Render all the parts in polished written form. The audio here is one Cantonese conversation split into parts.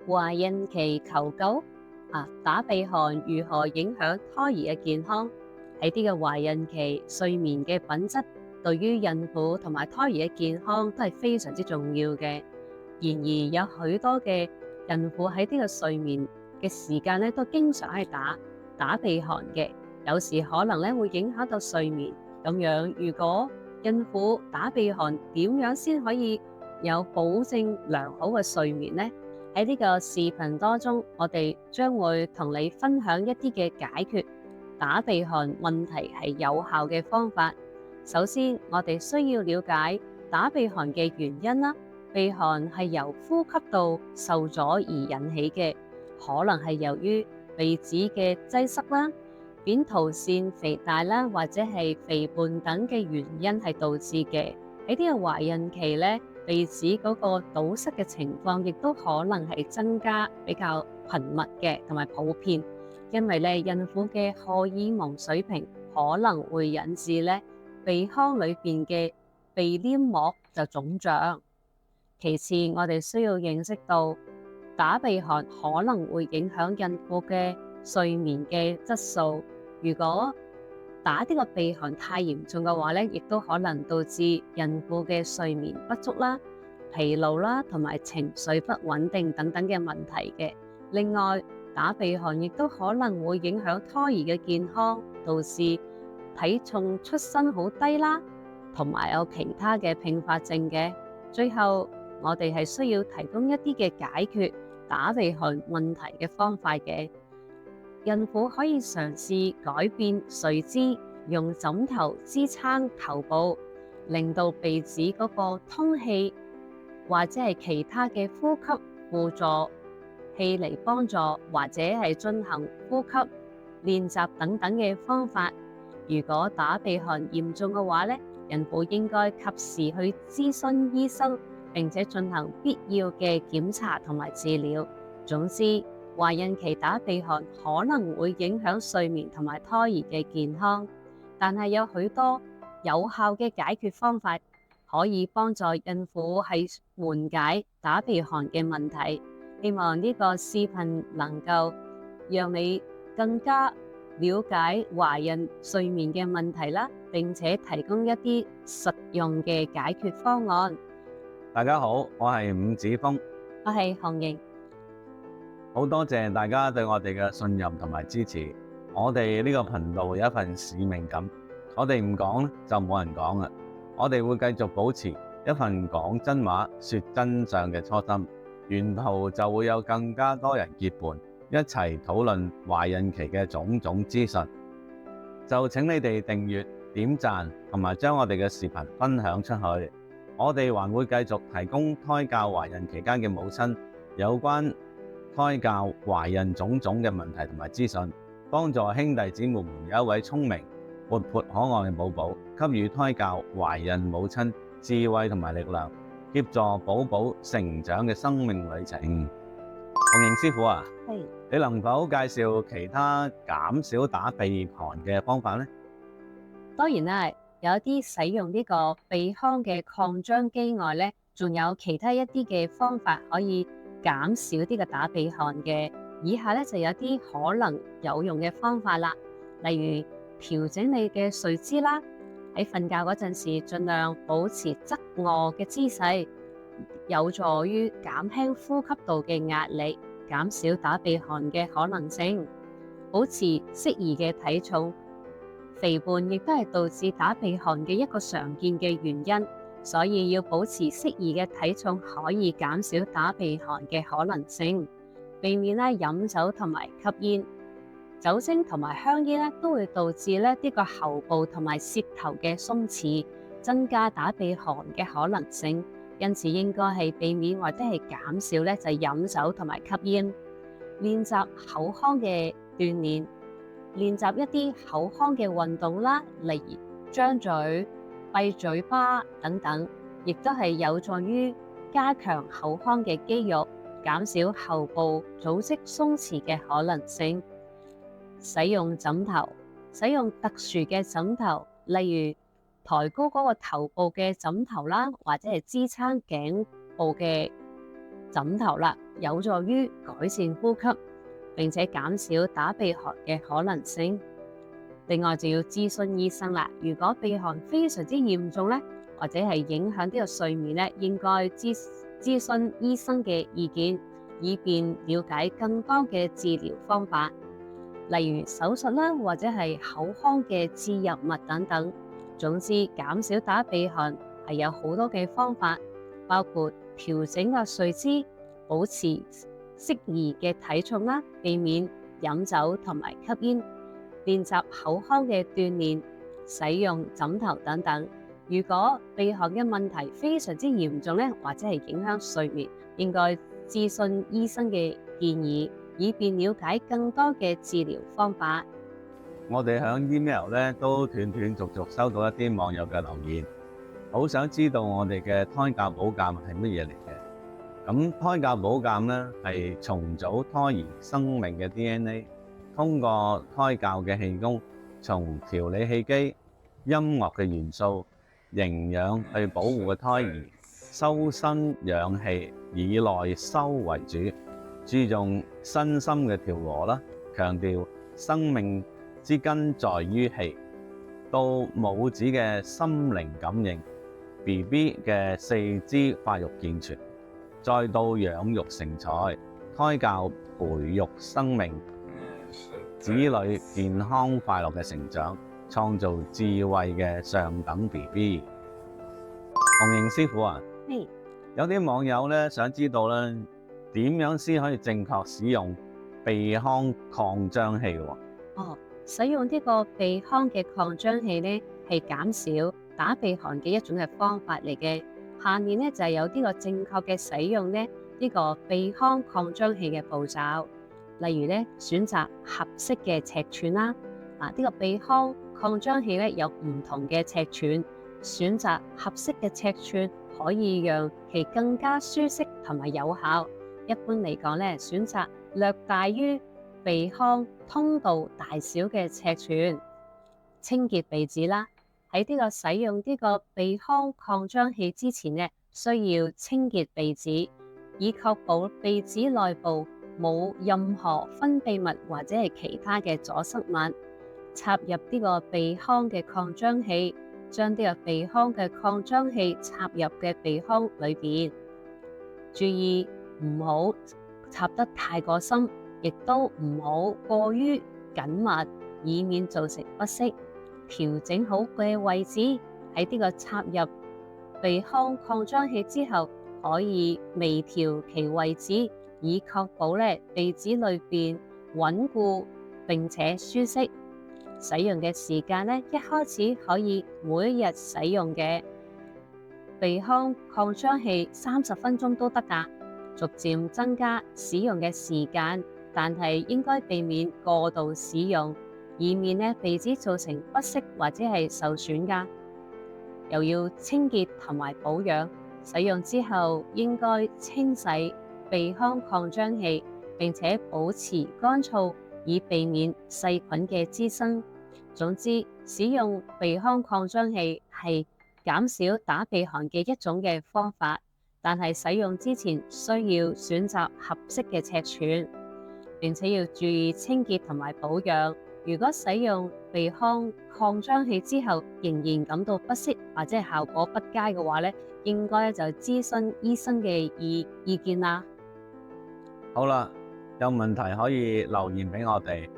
懷孕期求救打鼻鼾如何影響胎兒嘅健康？喺呢個懷孕期，睡眠嘅品質對於孕婦同埋胎兒嘅健康都係非常之重要嘅。然而有許多嘅孕婦喺呢個睡眠嘅時間咧，都經常係打鼻鼾嘅，有時可能咧會影響到睡眠。咁樣如果孕婦打鼻鼾，點樣先可以有保證良好嘅睡眠呢？喺呢個視頻當中，我哋將會同你分享一啲嘅解決打鼻鼾問題係有效嘅方法。首先，我哋需要了解打鼻鼾嘅原因啦。鼻鼾係由呼吸道受阻而引起嘅，可能係由於鼻子嘅擠塞啦、扁桃腺肥大啦，或者係肥胖等嘅原因係導致嘅。喺呢個懷孕期咧，鼻子嗰個堵塞嘅情況亦都可能係增加比較頻密嘅同埋普遍，因為咧孕婦嘅荷爾蒙水平可能會引致咧鼻腔裏邊嘅鼻黏膜就腫脹。其次，我哋需要認識到打鼻鼾可能會影響孕婦嘅睡眠嘅質素。如果打呢個鼻鼾太嚴重嘅話咧，亦都可能導致孕婦嘅睡眠不足啦、疲勞啦，同埋情緒不穩定等等嘅問題嘅。另外，打鼻鼾亦都可能會影響胎兒嘅健康，導致體重出生好低啦，同埋有其他嘅併發症嘅。最後，我哋係需要提供一啲嘅解決打鼻鼾問題嘅方法嘅。孕婦可以嘗試改變睡姿，用枕頭支撐頭部，令到鼻子嗰個通氣，或者係其他嘅呼吸輔助器嚟幫助，或者係進行呼吸練習等等嘅方法。如果打鼻鼾嚴重嘅話咧，孕婦應該及時去諮詢醫生，並且進行必要嘅檢查同埋治療。總之，懷孕期打鼻鼾可能會影響睡眠同埋胎兒嘅健康，但係有許多有效嘅解決方法可以幫助孕婦係緩解打鼻鼾嘅問題。希望呢個視頻能夠讓你更加了解懷孕睡眠嘅問題啦，並且提供一啲實用嘅解決方案。大家好，我係伍子峰，我係紅瑩。好多謝大家對我哋嘅信任同埋支持。我哋呢個頻道有一份使命感，我哋唔講就冇人講啦。我哋會繼續保持一份講真話、說真相嘅初心，沿途就會有更加多人結伴，一齊討論懷孕期嘅種種資訊。就請你哋訂閱、點讚同埋將我哋嘅視頻分享出去。我哋還會繼續提供胎教懷孕期間嘅母親有關胎教懷孕種種嘅問題同埋資訊，幫助兄弟姊妹們有一位聰明、活潑可愛嘅寶寶，給予胎教懷孕母親智慧同埋力量，協助寶寶成長嘅生命旅程。紅瑩師傅啊，你能否介紹其他減少打鼻鼾嘅方法呢？當然啦，有啲使用呢個鼻腔嘅擴張機外咧，仲有其他一啲嘅方法可以減少啲嘅打鼻鼾嘅。以下咧就有啲可能有用嘅方法啦，例如調整你嘅睡姿啦，喺瞓覺嗰陣時盡量保持側臥嘅姿勢，有助於減輕呼吸道嘅壓力，減少打鼻鼾嘅可能性。保持適宜嘅體重，肥胖亦都係導致打鼻鼾嘅一個常見嘅原因，所以要保持適宜嘅體重，可以減少打鼻鼾嘅可能性。避免飲酒同埋吸煙，酒精同埋香煙都會導致呢個喉部同埋舌頭嘅鬆弛，增加打鼻鼾嘅可能性。因此應該係避免或者係減少就係飲酒同埋吸煙。練習口腔嘅鍛煉，練習一啲口腔嘅運動啦，例如張嘴、閉嘴巴等等，亦都係有助於加強口腔嘅肌肉，減少喉部組織鬆弛嘅可能性。使用枕頭，使用特殊嘅枕頭，例如抬高嗰個頭部嘅枕頭啦，或者係支撐頸部嘅枕頭啦，有助於改善呼吸，並且減少打鼻鼾嘅可能性。另外就要諮詢醫生啦。如果鼻鼾非常之嚴重咧，或者係影響呢個睡眠咧，應該諮詢醫生嘅意見，以便了解更多嘅治療方法，例如手術啦，或者係口腔嘅置入物等等。總之，減少打鼻鼾係有好多嘅方法，包括調整個睡姿、保持適宜嘅體重啦，避免飲酒同埋吸煙，練習口腔嘅鍛煉，使用枕頭等等。如果鼻鼾嘅問題非常之嚴重咧，或者係影響睡眠，應該諮詢醫生嘅建議，以便了解更多嘅治療方法。我哋響 email 咧都斷斷續續收到一啲網友嘅留言，好想知道我哋嘅胎教保鑑係乜嘢嚟嘅。咁胎教保鑑咧係重組胎兒生命嘅 DNA， 通過胎教嘅氣功，從調理氣機、音樂嘅元素、營養去保護個胎兒，修身養氣，以內修為主，注重身心嘅調和啦，強調生命之根在於氣，到母子嘅心靈感應， BB 嘅四肢發育健全，再到養育成才，胎教培育生命，子女健康快樂嘅成長，創造智慧嘅上等 BB。紅瑩師傅啊，有啲網友咧想知道咧點樣先可以正確使用鼻腔擴張器喎？使用呢個鼻腔嘅擴張器咧，係減少打鼻鼾嘅一種嘅方法嚟嘅。下面咧就係有呢個正確嘅使用咧呢個鼻腔擴張器嘅步驟，例如咧選擇合適嘅尺寸啦。呢個鼻腔擴張器咧有唔同嘅尺寸，選擇合適嘅尺寸可以讓其更加舒適同埋有效。一般嚟講咧，選擇略大於鼻腔通道大小嘅尺寸。清潔鼻子啦，喺呢個使用呢個鼻腔擴張器之前咧，需要清潔鼻子，以確保鼻子內部冇任何分泌物或者係其他嘅阻塞物。插入呢個鼻腔嘅擴張器，將呢個鼻腔嘅擴張器插入嘅鼻腔裏邊，注意唔好插得太過深，亦都唔好過於緊密，以免造成不適。調整好嘅位置，喺呢個插入鼻腔擴張器之後，可以微調其位置，以確保鼻子裏邊穩固並且舒適。使用嘅時間一開始可以每一日使用嘅鼻腔擴張器30分鐘都得㗎，逐漸增加使用嘅時間，但係應該避免過度使用，以免鼻子造成不適或者係受損㗎。又要清潔同埋保養，使用之後應該清洗鼻腔擴張器，並且保持乾燥，以避免細菌嘅滋生。總之，使用鼻腔擴張器係減少打鼻鼾嘅一種嘅方法，但係使用之前需要選擇合適嘅尺寸，並且要注意清潔同埋保養。如果使用鼻腔擴張器之後仍然感到不適或者係效果不佳嘅話應該就諮詢醫生嘅意見啦。好啦，有問題可以留言俾我哋，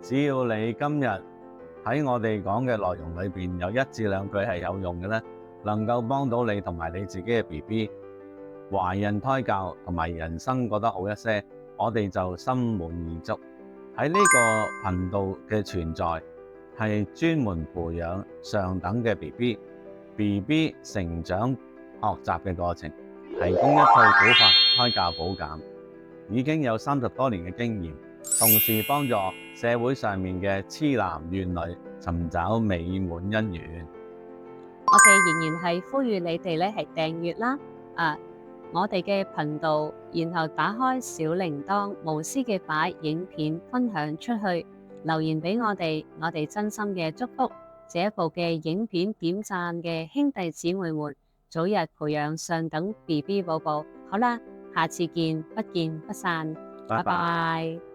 只要你今日喺我哋講嘅內容裏邊有1至2句係有用嘅咧，能夠幫到你同埋你自己嘅 BB 懷孕胎教同埋人生覺得好一些，我哋就心滿意足。喺呢個頻道嘅存在係專門培養上等嘅 BB 成長學習嘅過程，提供一套古法胎教保鑑，已經有30多年嘅經驗，同時幫助社會上面嘅痴男怨女尋找美滿姻緣。我哋仍然係呼籲你哋係訂閱啦，我哋嘅頻道，然後打開小鈴鐺，無私嘅把影片分享出去，留言俾我哋真心嘅祝福。這一部嘅影片點讚嘅兄弟姊妹們，早日培養上等 BB 寶寶。好啦，下次見，不見不散，拜拜拜。拜。